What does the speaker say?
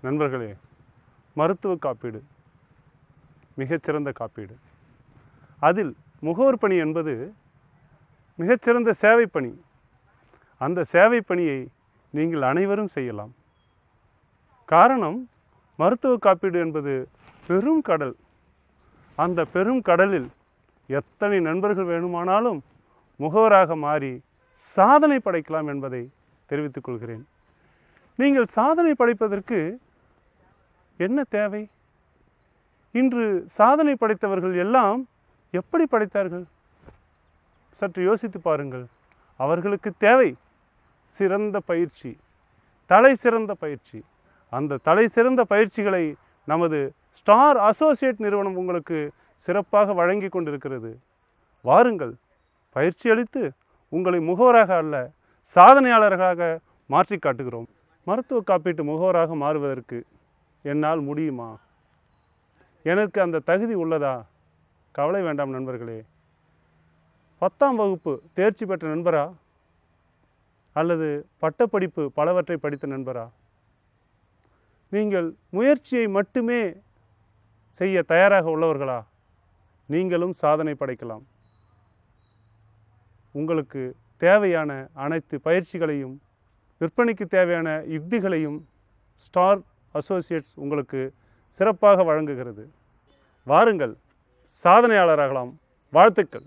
நண்பர்களே, மருத்துவ காப்பீடு மிகச்சிறந்த காப்பீடு. அதில் முகவர் பணி என்பது மிகச்சிறந்த சேவை பணி. அந்த சேவை பணியை நீங்கள் அனைவரும் செய்யலாம். காரணம், மருத்துவ காப்பீடு என்பது பெரும் கடல். அந்த பெரும் கடலில் எத்தனை நண்பர்கள் வேணுமானாலும் முகவராக மாறி சாதனை படைக்கலாம் என்பதை தெரிவித்துக் கொள்கிறேன். நீங்கள் சாதனை படைப்பதற்கு என்ன தேவை? இன்று சாதனை படைத்தவர்கள் எல்லாம் எப்படி படைத்தார்கள்? சற்று யோசித்து பாருங்கள். அவர்களுக்கு தேவை சிறந்த பயிற்சி, தலை சிறந்த பயிற்சி. அந்த தலை சிறந்த பயிற்சிகளை நமது ஸ்டார் அசோசியேட் நிறுவனம் உங்களுக்கு சிறப்பாக வழங்கி கொண்டிருக்கிறது. வாருங்கள், பயிற்சி அளித்து உங்களை முகவராக அல்ல சாதனையாளர்களாக மாற்றி காட்டுகிறோம். மருத்துவ காப்பீட்டு முகவராக மாறுவதற்கு என்னால் முடியுமா? எனக்கு அந்த தகுதி உள்ளதா? கவலை வேண்டாம் நண்பர்களே. 10ஆம் வகுப்பு தேர்ச்சி பெற்ற நண்பரா அல்லது பட்டப்படிப்பு பலவற்றை படித்த நண்பரா? நீங்கள் முயற்சியை மட்டுமே செய்ய தயாராக உள்ளவர்களா? நீங்களும் சாதனை படைக்கலாம். உங்களுக்கு தேவையான அனைத்து பயிற்சிகளையும், விற்பனைக்கு தேவையான யுக்திகளையும் ஸ்டார் அசோசியேட்ஸ் உங்களுக்கு சிறப்பாக வழங்குகிறது. வாருங்கள், சாதனையாளராகலாம். வாழ்த்துக்கள்.